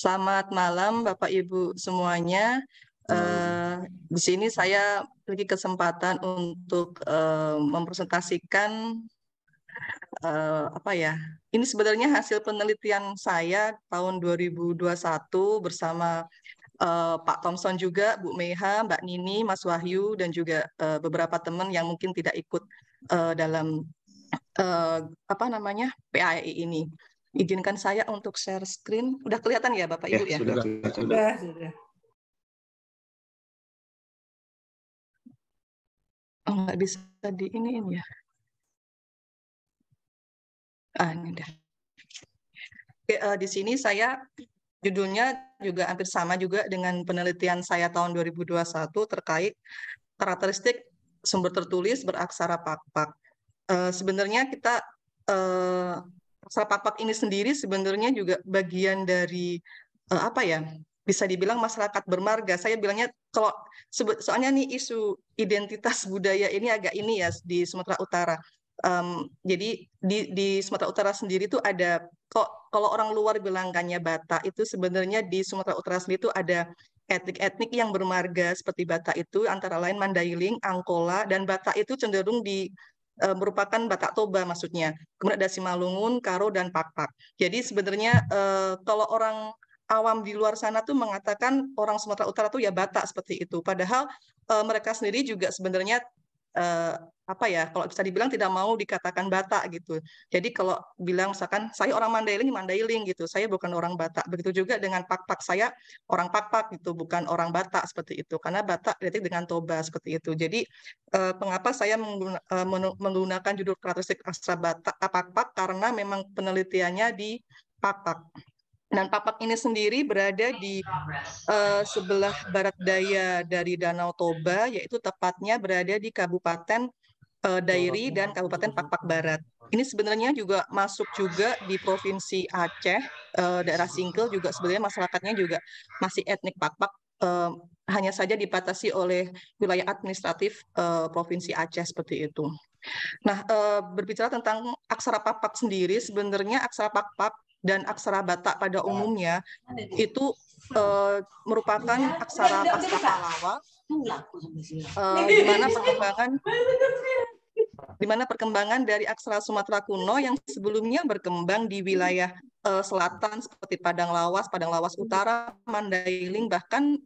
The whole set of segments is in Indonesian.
Selamat malam Bapak Ibu semuanya. Di sini saya beri kesempatan untuk mempresentasikan apa ya? Ini sebenarnya hasil penelitian saya tahun 2021 bersama Pak Thompson juga, Bu Meha, Mbak Nini, Mas Wahyu, dan juga beberapa teman yang mungkin tidak ikut dalam apa namanya PAI ini. Izinkan saya untuk share screen. Udah kelihatan ya Bapak Ibu ya? Sudah. Oh, nggak bisa diiniin ya. Ini udah. Oke, di sini saya judulnya juga hampir sama juga dengan penelitian saya tahun 2021 terkait karakteristik sumber tertulis beraksara Pakpak. Sebenarnya kita aksara Pakpak ini sendiri sebenarnya juga bagian dari apa ya? Bisa dibilang masyarakat bermarga. Saya bilangnya kalau soalnya nih isu identitas budaya ini agak ini ya di Sumatera Utara. Jadi di Sumatera Utara sendiri itu ada kalau orang luar bilangkannya Batak itu sebenarnya di Sumatera Utara sendiri itu ada etnik-etnik yang bermarga seperti Batak itu antara lain Mandailing, Angkola, dan Batak itu cenderung merupakan Batak Toba maksudnya. Kemudian ada Simalungun, Karo, dan Pakpak. Jadi sebenarnya kalau orang awam di luar sana tuh mengatakan orang Sumatera Utara tuh ya Batak seperti itu. Padahal mereka sendiri juga sebenarnya apa ya, kalau bisa dibilang tidak mau dikatakan Batak gitu. Jadi kalau bilang misalkan saya orang Mandailing gitu, saya bukan orang Batak. Begitu juga dengan Pakpak, saya orang Pakpak gitu, bukan orang Batak seperti itu. Karena Batak identik dengan Toba seperti itu. Jadi mengapa saya menggunakan judul karakteristik aksara Batak Pakpak karena memang penelitiannya di Pakpak. Dan Pakpak ini sendiri berada di sebelah barat daya dari Danau Toba, yaitu tepatnya berada di Kabupaten Dairi dan Kabupaten Pakpak Barat. Ini sebenarnya juga masuk juga di Provinsi Aceh, daerah Singkel juga sebenarnya masyarakatnya juga masih etnik Pakpak, hanya saja dibatasi oleh wilayah administratif Provinsi Aceh seperti itu. Nah, berbicara tentang aksara Pakpak sendiri, sebenarnya aksara Pakpak dan aksara Batak pada umumnya itu merupakan aksara pasca Pallawa, di mana perkembangan dari aksara Sumatera kuno yang sebelumnya berkembang di wilayah selatan seperti Padang Lawas Utara, Mandailing, bahkan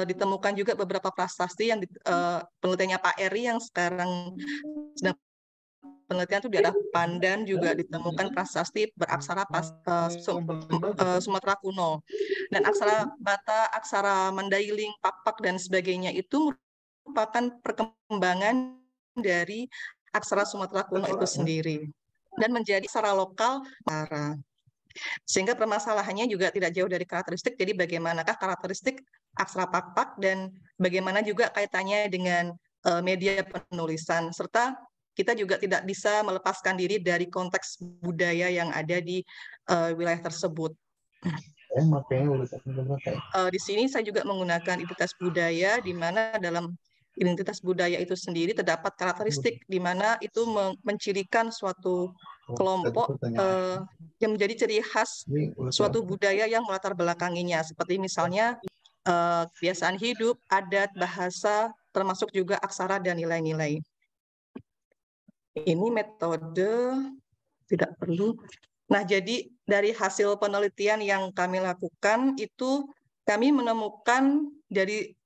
ditemukan juga beberapa prasasti yang penelitiannya Pak Eri yang sekarang sedang penelitian itu di daerah Pandan juga ditemukan prasasti beraksara Sumatera kuno. Dan aksara Batak, aksara Mandailing, Pakpak, dan sebagainya itu merupakan perkembangan dari aksara Sumatera kuno itu sendiri dan menjadi aksara lokal Utara. Sehingga permasalahannya juga tidak jauh dari karakteristik. Jadi bagaimanakah karakteristik aksara Pakpak dan bagaimana juga kaitannya dengan media penulisan, serta kita juga tidak bisa melepaskan diri dari konteks budaya yang ada di wilayah tersebut. Di sini saya juga menggunakan identitas budaya, di mana dalam identitas budaya itu sendiri terdapat karakteristik di mana itu mencirikan suatu kelompok yang menjadi ciri khas suatu budaya yang melatar belakanginya, seperti misalnya kebiasaan hidup, adat, bahasa, termasuk juga aksara dan nilai-nilai. Ini metode tidak perlu. Nah, jadi dari hasil penelitian yang kami lakukan itu kami menemukan dari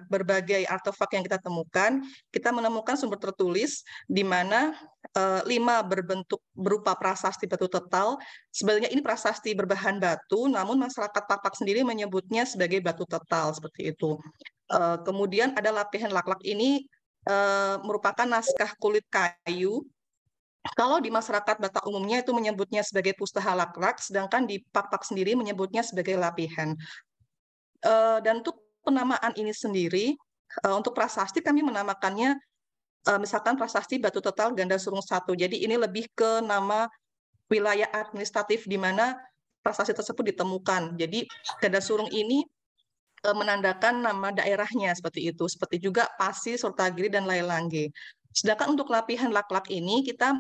berbagai artefak yang kita temukan, kita menemukan sumber tertulis di mana 5 berbentuk berupa prasasti batu tetal. Sebenarnya ini prasasti berbahan batu, namun masyarakat Pakpak sendiri menyebutnya sebagai batu tetal seperti itu. Kemudian ada lapihan laklak ini merupakan naskah kulit kayu. Kalau di masyarakat Batak umumnya itu menyebutnya sebagai pustaha laklak, sedangkan di Pakpak sendiri menyebutnya sebagai lapihan. Dan untuk penamaan ini sendiri, untuk prasasti kami menamakannya misalkan prasasti Batu Tetal Ganda Surung 1. Jadi ini lebih ke nama wilayah administratif di mana prasasti tersebut ditemukan. Jadi Ganda Surung ini menandakan nama daerahnya seperti itu. Seperti juga Pasi, Surtagiri, dan Lailangge. Sedangkan untuk lapihan laklak ini kita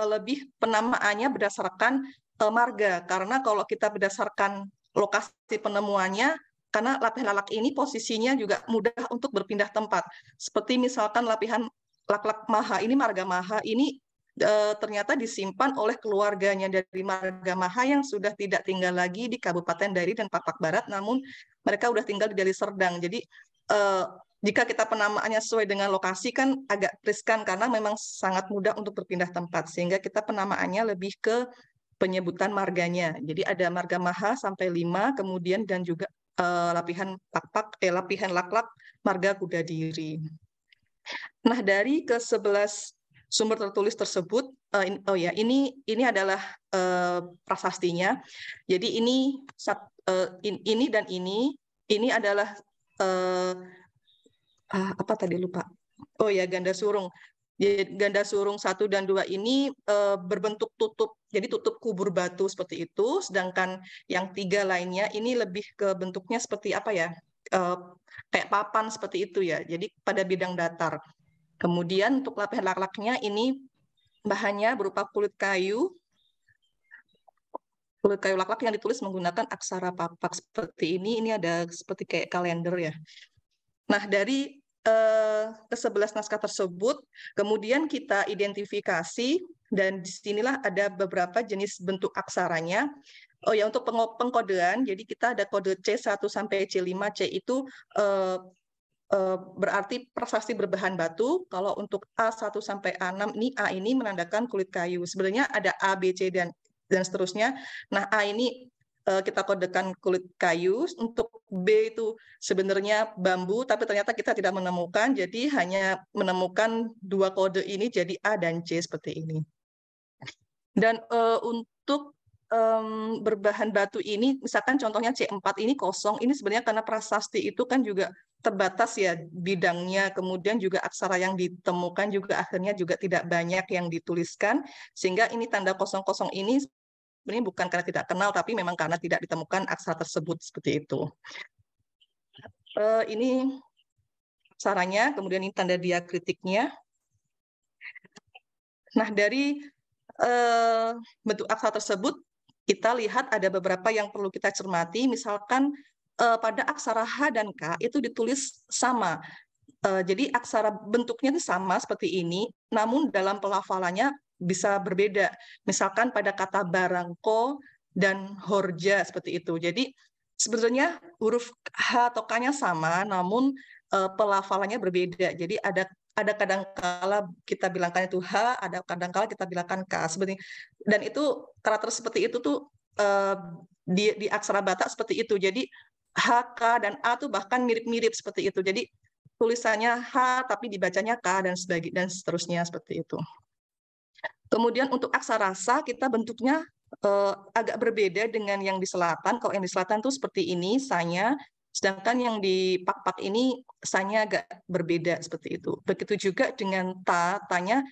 lebih penamaannya berdasarkan marga. Karena kalau kita berdasarkan lokasi penemuannya, karena lapihan laklak ini posisinya juga mudah untuk berpindah tempat. Seperti misalkan lapihan laklak maha ini, marga maha ini ternyata disimpan oleh keluarganya dari marga maha yang sudah tidak tinggal lagi di Kabupaten Dairi dan Pakpak Barat, namun mereka udah tinggal di Deli Serdang. Jadi jika kita penamaannya sesuai dengan lokasi kan agak riskan karena memang sangat mudah untuk berpindah tempat, sehingga kita penamaannya lebih ke penyebutan marganya. Jadi ada marga maha sampai 5, kemudian dan juga lapihan lapihan laklak marga Kuda Diri. Nah, dari ke-11 sumber tertulis tersebut, ini adalah prasastinya. Jadi ini dan ini adalah apa tadi lupa. Oh ya, ganda surung. Ganda surung 1 dan 2 ini berbentuk tutup, jadi tutup kubur batu seperti itu, sedangkan yang 3 lainnya ini lebih ke bentuknya seperti apa ya, kayak papan seperti itu ya, jadi pada bidang datar. Kemudian untuk lapihan laklaknya ini bahannya berupa kulit kayu laklak yang ditulis menggunakan aksara papak seperti ini ada seperti kayak kalender ya. Nah, dari ke-11 naskah tersebut, kemudian kita identifikasi, dan disinilah ada beberapa jenis bentuk aksaranya. Oh ya, untuk pengkodean, jadi kita ada kode C1 sampai C5. C itu berarti prasasti berbahan batu. Kalau untuk A1 sampai A6, A ini menandakan kulit kayu. Sebenarnya ada A, B, C, dan seterusnya. Nah, A ini kita kodekan kulit kayu, untuk B itu sebenarnya bambu, tapi ternyata kita tidak menemukan, jadi hanya menemukan 2 kode ini, jadi A dan C seperti ini. Dan untuk berbahan batu ini, misalkan contohnya C4 ini kosong, ini sebenarnya karena prasasti itu kan juga terbatas ya bidangnya, kemudian juga aksara yang ditemukan juga akhirnya juga tidak banyak yang dituliskan, sehingga ini tanda kosong-kosong ini sebenarnya bukan karena tidak kenal, tapi memang karena tidak ditemukan aksara tersebut seperti itu. Ini aksaranya, kemudian ini tanda diakritiknya. Nah, dari bentuk aksara tersebut, kita lihat ada beberapa yang perlu kita cermati, misalkan pada aksara H dan K itu ditulis sama. Jadi aksara bentuknya itu sama seperti ini, namun dalam pelafalannya bisa berbeda. Misalkan pada kata barangko dan horja seperti itu. Jadi sebenarnya huruf H atau K-nya sama, namun pelafalannya berbeda. Jadi ada kadangkala kita bilangkan itu H, ada kadangkala kita bilangkan K. Sebenarnya, dan itu karakter seperti itu tuh di aksara Batak seperti itu. Jadi H, K, dan A tuh bahkan mirip-mirip seperti itu. Jadi tulisannya H tapi dibacanya K dan seterusnya seperti itu. Kemudian untuk aksarasa kita bentuknya agak berbeda dengan yang di selatan. Kalau yang di selatan tuh seperti ini sanya, sedangkan yang di Pakpak ini sanya agak berbeda seperti itu. Begitu juga dengan tanya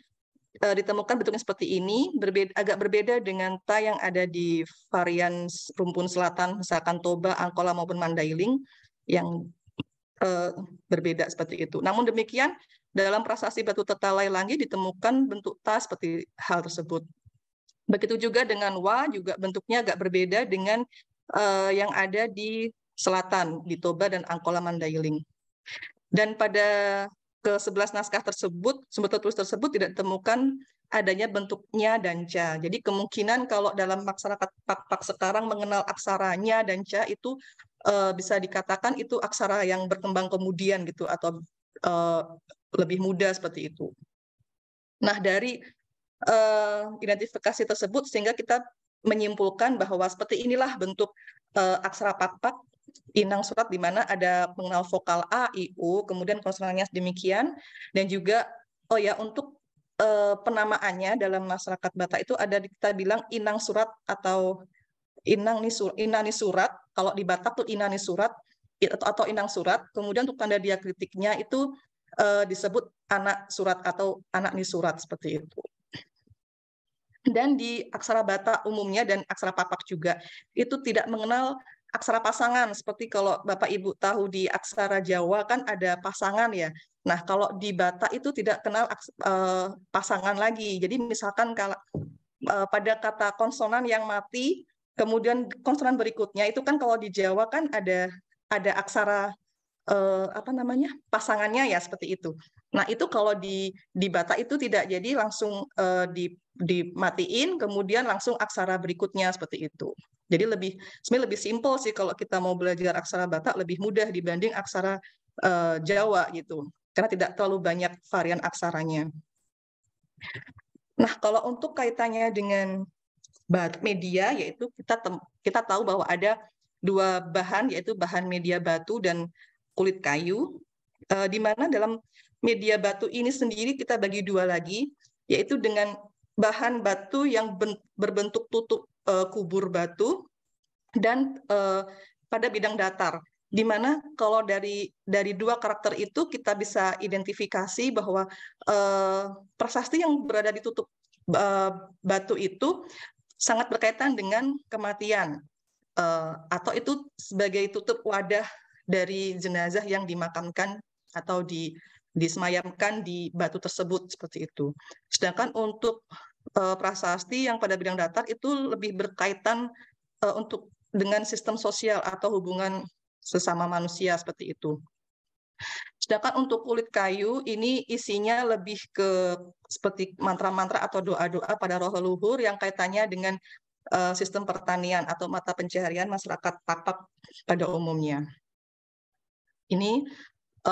ditemukan bentuknya seperti ini, agak berbeda dengan ta yang ada di varian rumpun selatan, misalkan Toba, Angkola maupun Mandailing yang berbeda seperti itu. Namun demikian, dalam prasasti batu tetalai Langgi ditemukan bentuk ta seperti hal tersebut. Begitu juga dengan wa, juga bentuknya agak berbeda dengan yang ada di selatan, di Toba dan Angkola Mandailing. Dan pada ke-11 naskah tersebut, sumber tertulis tersebut tidak ditemukan adanya bentuknya dan ca. Jadi kemungkinan kalau dalam masyarakat Pakpak sekarang mengenal aksaranya dan ca itu bisa dikatakan itu aksara yang berkembang kemudian gitu, atau lebih muda seperti itu. Nah, dari identifikasi tersebut sehingga kita menyimpulkan bahwa seperti inilah bentuk aksara Pakpak inang surat, di mana ada mengenal vokal A, I, U, kemudian konsonannya demikian, dan juga untuk penamaannya dalam masyarakat Batak itu ada kita bilang inang surat atau inani surat. Kalau di Batak tuh inani surat atau inang surat. Kemudian untuk tanda diakritiknya itu disebut anak surat atau anak nisurat seperti itu. Dan di aksara Batak umumnya dan aksara Pakpak juga itu tidak mengenal aksara pasangan, seperti kalau Bapak Ibu tahu di aksara Jawa kan ada pasangan ya. Nah, kalau di Batak itu tidak kenal pasangan lagi. Jadi misalkan kalau pada kata konsonan yang mati Kemudian konsonan berikutnya itu kan kalau di Jawa kan ada aksara pasangannya ya seperti itu. Nah itu kalau di Batak itu tidak, jadi langsung dimatiin, kemudian langsung aksara berikutnya seperti itu. Jadi sebenarnya lebih simpel sih kalau kita mau belajar aksara Batak, lebih mudah dibanding aksara Jawa gitu, karena tidak terlalu banyak varian aksaranya. Nah kalau untuk kaitannya dengan media, yaitu kita tahu bahwa ada dua bahan, yaitu bahan media batu dan kulit kayu, di mana dalam media batu ini sendiri kita bagi dua lagi, yaitu dengan bahan batu yang berbentuk tutup kubur batu dan pada bidang datar, di mana kalau dari dua karakter itu kita bisa identifikasi bahwa prasasti yang berada di tutup batu itu sangat berkaitan dengan kematian, atau itu sebagai tutup wadah dari jenazah yang dimakamkan atau disemayamkan di batu tersebut seperti itu. Sedangkan untuk prasasti yang pada bidang datar itu lebih berkaitan dengan sistem sosial atau hubungan sesama manusia seperti itu. Sedangkan untuk kulit kayu ini isinya lebih ke seperti mantra-mantra atau doa-doa pada roh leluhur yang kaitannya dengan sistem pertanian atau mata pencaharian masyarakat Tapak pada umumnya. Ini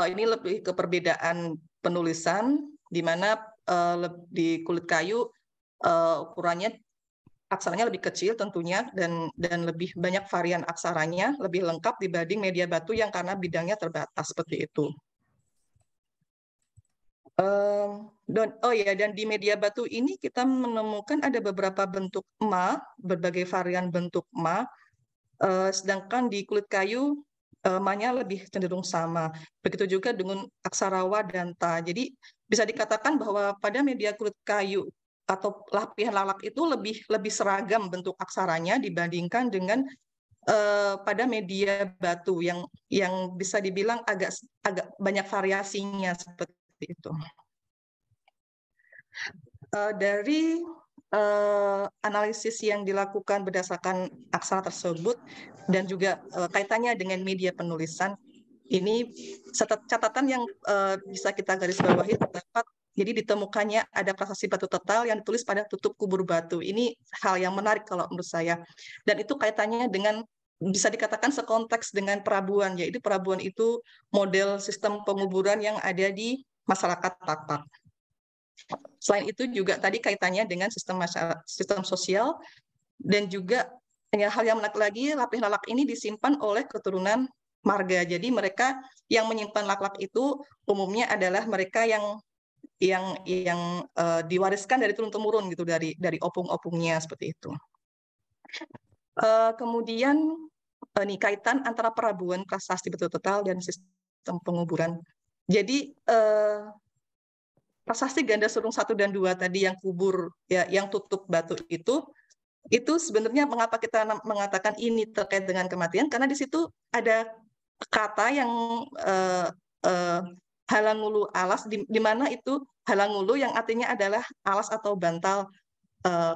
lebih ke perbedaan penulisan, di mana di kulit kayu ukurannya aksaranya lebih kecil tentunya, dan lebih banyak varian aksaranya, lebih lengkap dibanding media batu yang karena bidangnya terbatas seperti itu. Dan di media batu ini kita menemukan ada beberapa bentuk ma, berbagai varian bentuk ma, sedangkan di kulit kayu ma-nya lebih cenderung sama. Begitu juga dengan aksara wa dan ta. Jadi bisa dikatakan bahwa pada media kulit kayu atau lapihan lalak itu lebih seragam bentuk aksaranya dibandingkan dengan pada media batu yang bisa dibilang agak banyak variasinya seperti itu. Dari analisis yang dilakukan berdasarkan aksara tersebut dan juga kaitannya dengan media penulisan, ini catatan yang bisa kita garis bawahi terdapat. Jadi ditemukannya ada prasasti batu tetal yang ditulis pada tutup kubur batu. Ini hal yang menarik kalau menurut saya. Dan itu kaitannya dengan, bisa dikatakan sekonteks dengan perabuan, yaitu perabuan itu model sistem penguburan yang ada di masyarakat Tapak. Selain itu juga tadi kaitannya dengan sistem sosial, dan juga hal yang menarik lagi, lapihan lalak ini disimpan oleh keturunan marga. Jadi mereka yang menyimpan lalak itu umumnya adalah mereka yang diwariskan dari turun-temurun gitu, dari opung-opungnya seperti itu. Kemudian nih kaitan antara perabuan prasasti batu tetal dan sistem penguburan. Jadi prasasti ganda surung 1 dan 2 tadi yang kubur ya, yang tutup batu itu sebenarnya mengapa kita mengatakan ini terkait dengan kematian, karena di situ ada kata yang halangulu alas, di mana itu halangulu yang artinya adalah alas atau bantal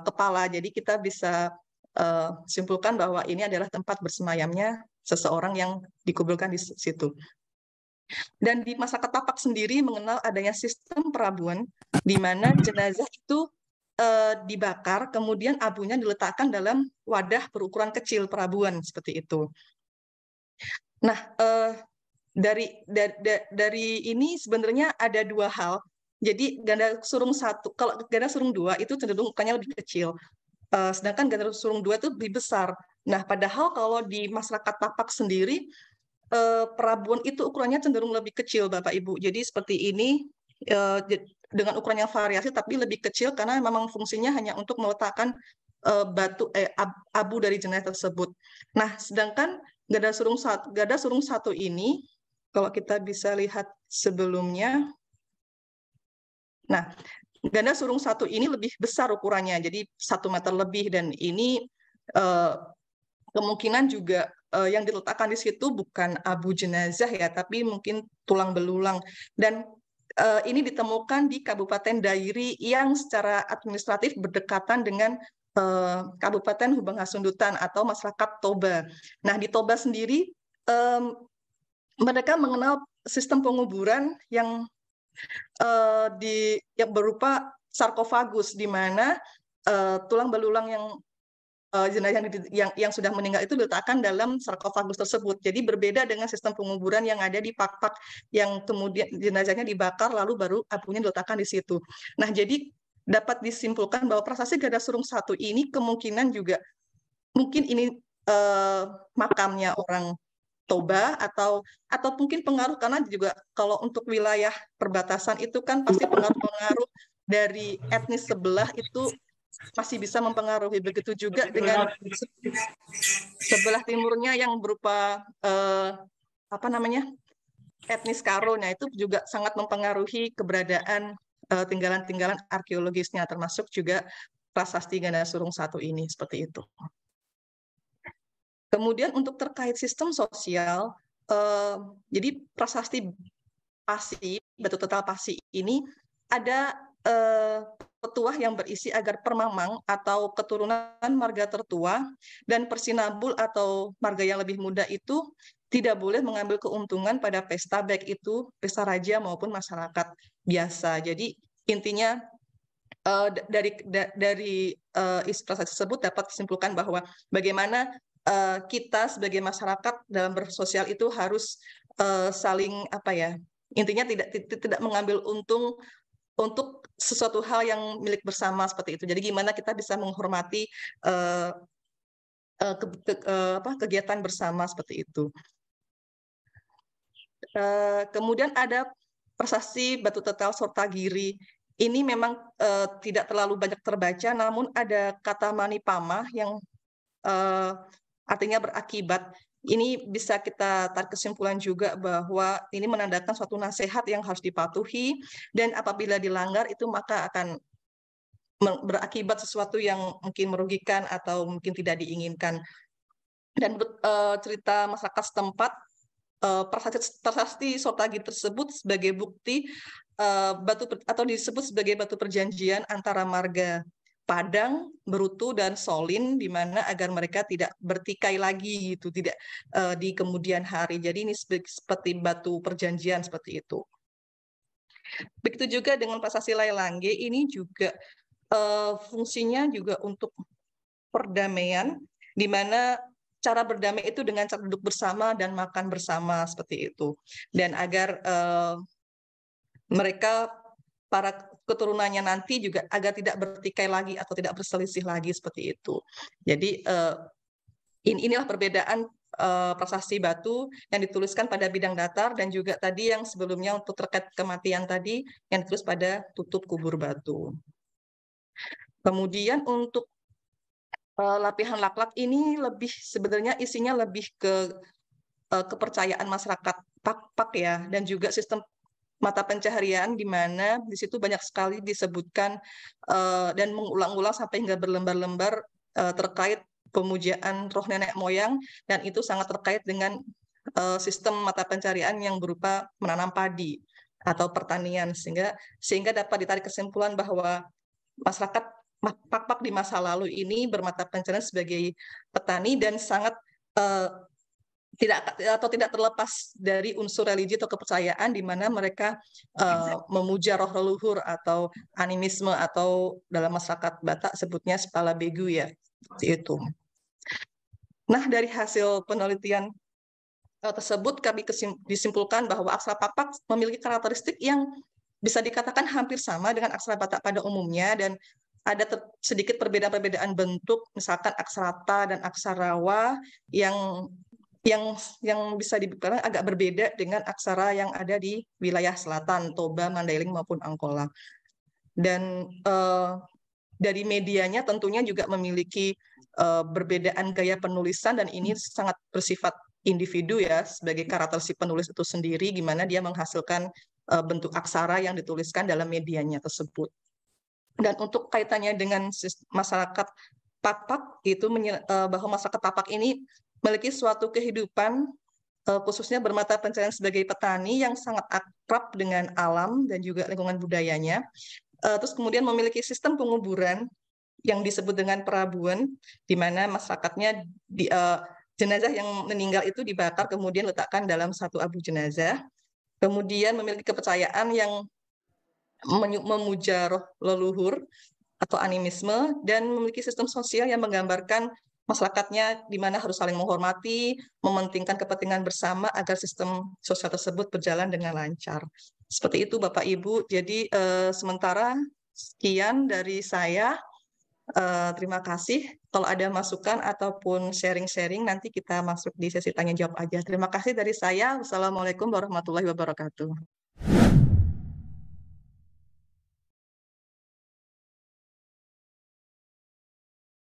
kepala. Jadi kita bisa simpulkan bahwa ini adalah tempat bersemayamnya seseorang yang dikuburkan di situ. Dan di masyarakat Tapak sendiri mengenal adanya sistem perabuan di mana jenazah itu dibakar, kemudian abunya diletakkan dalam wadah berukuran kecil, perabuan seperti itu. Nah, dari ini sebenarnya ada dua hal. Jadi ganda surung 1, kalau ganda surung 2 itu cenderung ukurannya lebih kecil, sedangkan ganda surung 2 itu lebih besar. Nah, padahal kalau di masyarakat Tapak sendiri perabuan itu ukurannya cenderung lebih kecil, Bapak Ibu. Jadi seperti ini dengan ukuran yang variasi tapi lebih kecil karena memang fungsinya hanya untuk meletakkan abu dari jenazah tersebut. Nah, sedangkan ganda surung 1 ini kalau kita bisa lihat sebelumnya, nah ganda surung 1 ini lebih besar ukurannya, jadi 1 meter lebih, dan ini kemungkinan juga yang diletakkan di situ bukan abu jenazah ya, tapi mungkin tulang belulang. Dan ini ditemukan di Kabupaten Dairi yang secara administratif berdekatan dengan Kabupaten Hubeng Hasundutan atau masyarakat Toba. Nah, di Toba sendiri mereka mengenal sistem penguburan yang yang berupa sarkofagus, di mana tulang belulang jenazah yang sudah meninggal itu diletakkan dalam sarkofagus tersebut. Jadi berbeda dengan sistem penguburan yang ada di pak-pak yang kemudian jenazahnya dibakar lalu baru abunya diletakkan di situ. Nah, jadi dapat disimpulkan bahwa prasasti Gadasurung 1 ini kemungkinan juga mungkin ini makamnya orang Toba atau mungkin pengaruh, karena juga kalau untuk wilayah perbatasan itu kan pasti pengaruh-pengaruh dari etnis sebelah itu masih bisa mempengaruhi. Begitu juga dengan sebelah timurnya yang berupa etnis Karo, nah itu juga sangat mempengaruhi keberadaan tinggalan-tinggalan arkeologisnya, termasuk juga prasasti Gadasurung 1 ini, seperti itu. Kemudian untuk terkait sistem sosial, jadi prasasti Pasi, Batu Tetal Pasi ini ada petuah yang berisi agar permamang atau keturunan marga tertua dan persinabul atau marga yang lebih muda itu tidak boleh mengambil keuntungan pada pesta, baik itu pesta raja maupun masyarakat biasa. Jadi intinya dari isi prasasti tersebut dapat disimpulkan bahwa bagaimana kita sebagai masyarakat dalam bersosial itu harus saling intinya tidak mengambil untung untuk sesuatu hal yang milik bersama seperti itu. Jadi gimana kita bisa menghormati kegiatan bersama seperti itu. Kemudian ada prasasti Batu Tetal Sortagiri. Ini memang tidak terlalu banyak terbaca, namun ada kata manipama yang artinya berakibat. Ini bisa kita tarik kesimpulan juga bahwa ini menandakan suatu nasihat yang harus dipatuhi, dan apabila dilanggar itu maka akan berakibat sesuatu yang mungkin merugikan atau mungkin tidak diinginkan. Dan cerita masyarakat setempat, prasasti Sortagiri tersebut sebagai bukti atau disebut sebagai batu perjanjian antara marga Padang, Berutu, dan Solin, di mana agar mereka tidak bertikai lagi gitu, tidak di kemudian hari. Jadi ini seperti batu perjanjian seperti itu. Begitu juga dengan prasasti Lailangge, ini juga fungsinya juga untuk perdamaian, di mana cara berdamai itu dengan cara duduk bersama dan makan bersama seperti itu, dan agar mereka para keturunannya nanti juga agar tidak bertikai lagi atau tidak berselisih lagi seperti itu. Jadi inilah perbedaan prasasti batu yang dituliskan pada bidang datar dan juga tadi yang sebelumnya untuk terkait kematian tadi yang ditulis pada tutup kubur batu. Kemudian untuk lapihan laklak ini sebenarnya isinya lebih ke kepercayaan masyarakat pak-pak ya, dan juga sistem mata pencaharian, di mana di situ banyak sekali disebutkan dan mengulang-ulang sampai hingga berlembar-lembar terkait pemujaan roh nenek moyang, dan itu sangat terkait dengan sistem mata pencaharian yang berupa menanam padi atau pertanian, sehingga dapat ditarik kesimpulan bahwa masyarakat pak-pak di masa lalu ini bermata pencaharian sebagai petani dan sangat tidak terlepas dari unsur religi atau kepercayaan, di mana mereka memuja roh leluhur atau animisme, atau dalam masyarakat Batak sebutnya Sepala Begu ya, seperti itu. Nah, dari hasil penelitian tersebut kami disimpulkan bahwa aksara Papak memiliki karakteristik yang bisa dikatakan hampir sama dengan aksara Batak pada umumnya, dan ada sedikit perbedaan-perbedaan bentuk, misalkan aksara Ta dan aksara Wa yang bisa dibilang agak berbeda dengan aksara yang ada di wilayah selatan, Toba, Mandailing maupun Angkola. Dan dari medianya tentunya juga memiliki perbedaan gaya penulisan, dan ini sangat bersifat individu ya, sebagai karakter si penulis itu sendiri, gimana dia menghasilkan bentuk aksara yang dituliskan dalam medianya tersebut. Dan untuk kaitannya dengan masyarakat Papak, itu bahwa masyarakat Papak ini memiliki suatu kehidupan khususnya bermata pencaharian sebagai petani yang sangat akrab dengan alam dan juga lingkungan budayanya. Terus kemudian memiliki sistem penguburan yang disebut dengan perabuan, di mana masyarakatnya jenazah yang meninggal itu dibakar kemudian letakkan dalam satu abu jenazah. Kemudian memiliki kepercayaan yang memuja roh leluhur atau animisme dan memiliki sistem sosial yang menggambarkan masyarakatnya di mana harus saling menghormati, mementingkan kepentingan bersama agar sistem sosial tersebut berjalan dengan lancar. Seperti itu Bapak Ibu. Jadi sementara sekian dari saya. Terima kasih. Kalau ada masukan ataupun sharing-sharing, nanti kita masuk di sesi tanya jawab aja. Terima kasih dari saya. Wassalamualaikum warahmatullahi wabarakatuh.